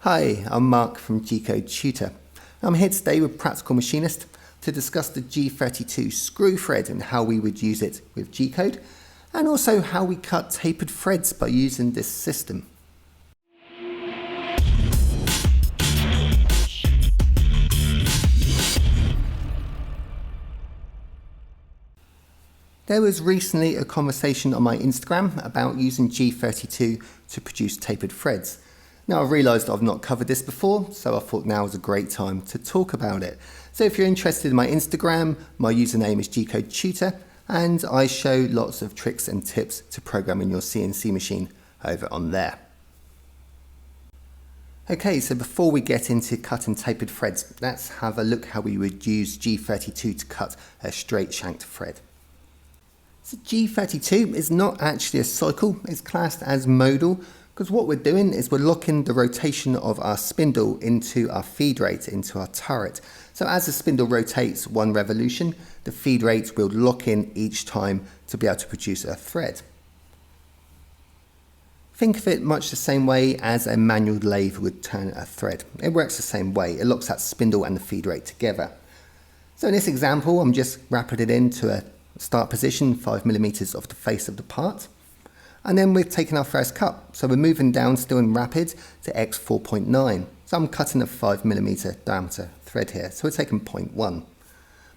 Hi, I'm Mark from G-Code Tutor. I'm here today with Practical Machinist to discuss the G32 screw thread and how we would use it with G-Code, and also how we cut tapered threads by using this system. There was recently a conversation on my Instagram about using G32 to produce tapered threads. Now I've realised I've not covered this before, so I thought now is a great time to talk about it. So if you're interested in my Instagram, my username is G-Code Tutor, and I show lots of tricks and tips to programming your CNC machine over on there. Okay, so before we get into cutting tapered threads, let's have a look how we would use G32 to cut a straight shanked thread. So G32 is not actually a cycle, it's classed as modal, because what we're doing is we're locking the rotation of our spindle into our feed rate, into our turret. So as the spindle rotates one revolution, the feed rate will lock in each time to be able to produce a thread. Think of it much the same way as a manual lathe would turn a thread. It works the same way, it locks that spindle and the feed rate together. So in this example, I'm just wrapping it into a start position, 5mm off the face of the part. And then we've taken our first cut. So we're moving down still in rapid to X 4.9. So I'm cutting a 5mm diameter thread here. So we're taking 0.1.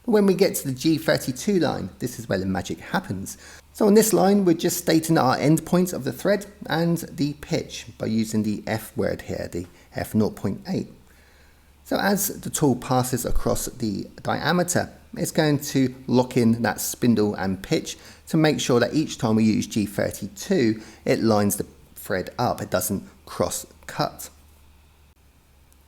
But when we get to the G32 line, this is where the magic happens. So on this line, we're just stating our end point of the thread and the pitch by using the F word here, the F 0.8. So as the tool passes across the diameter, it's going to lock in that spindle and pitch to make sure that each time we use G32, it lines the thread up, it doesn't cross cut.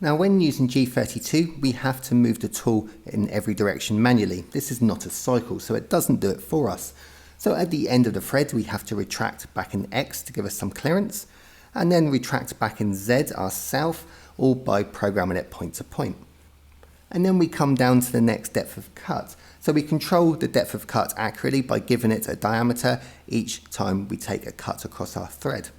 Now when using G32, we have to move the tool in every direction manually. This is not a cycle, so it doesn't do it for us. So at the end of the thread, we have to retract back in X to give us some clearance, and then retract back in Z ourselves, all by programming it point to point. And then we come down to the next depth of cut. So we control the depth of cut accurately by giving it a diameter each time we take a cut across our thread.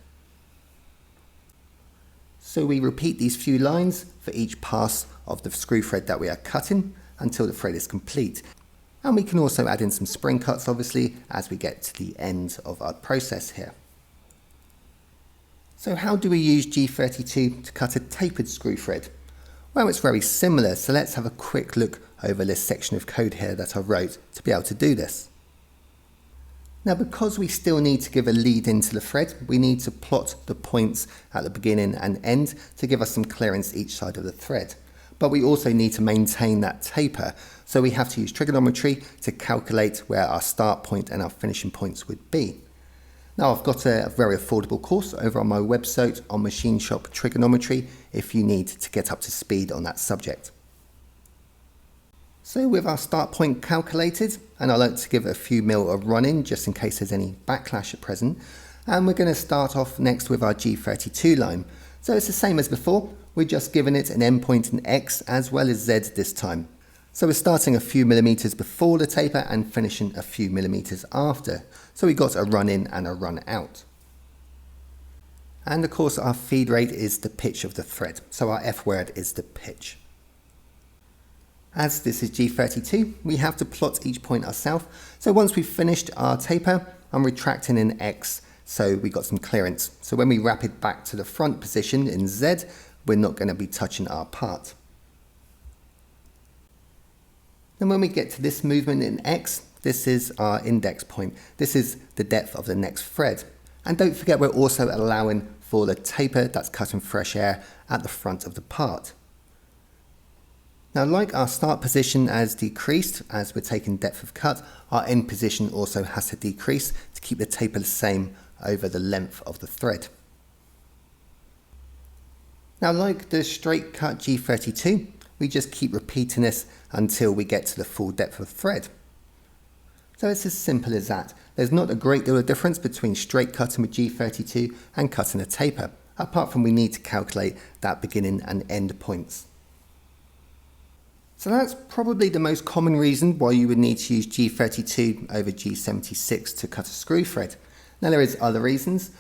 So we repeat these few lines for each pass of the screw thread that we are cutting until the thread is complete. And we can also add in some spring cuts obviously as we get to the end of our process here. So how do we use G32 to cut a tapered screw thread? Well, it's very similar, so let's have a quick look over this section of code here that I wrote to be able to do this. Now, because we still need to give a lead into the thread, we need to plot the points at the beginning and end to give us some clearance each side of the thread. But we also need to maintain that taper, so we have to use trigonometry to calculate where our start point and our finishing points would be. Now I've got a very affordable course over on my website on Machine Shop Trigonometry if you need to get up to speed on that subject. So with our start point calculated, and I like to give a few mil a run in just in case there's any backlash at present, and we're going to start off next with our G32 line. So it's the same as before, we're just giving it an endpoint in X as well as Z this time. So we're starting a few millimeters before the taper and finishing a few millimeters after. So we got a run in and a run out. And of course our feed rate is the pitch of the thread. So our F word is the pitch. As this is G32, we have to plot each point ourselves. So once we've finished our taper, I'm retracting in X. So we got some clearance. So when we wrap it back to the front position in Z, we're not going to be touching our part. Then when we get to this movement in X, this is our index point. This is the depth of the next thread. And don't forget we're also allowing for the taper that's cutting fresh air at the front of the part. Now like our start position has decreased as we're taking depth of cut, our end position also has to decrease to keep the taper the same over the length of the thread. Now like the straight cut G32, we just keep repeating this until we get to the full depth of thread. So it's as simple as that. There's not a great deal of difference between straight cutting with G32 and cutting a taper, apart from we need to calculate that beginning and end points. So that's probably the most common reason why you would need to use G32 over G76 to cut a screw thread. Now there is other reasons,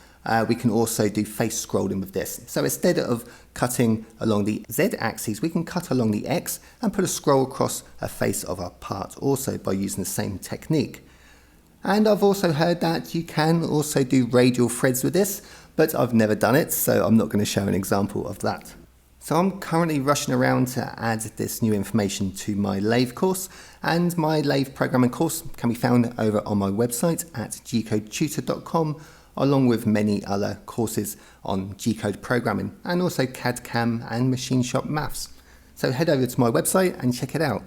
we can also do face scrolling with this. So instead of cutting along the Z axis, we can cut along the X and put a scroll across a face of our part also by using the same technique. And I've also heard that you can also do radial threads with this, but I've never done it, so I'm not going to show an example of that. So I'm currently rushing around to add this new information to my lathe course, and my lathe programming course can be found over on my website at gcodetutor.com, along with many other courses on G-code programming and also CAD/CAM and machine shop maths. So head over to my website and check it out.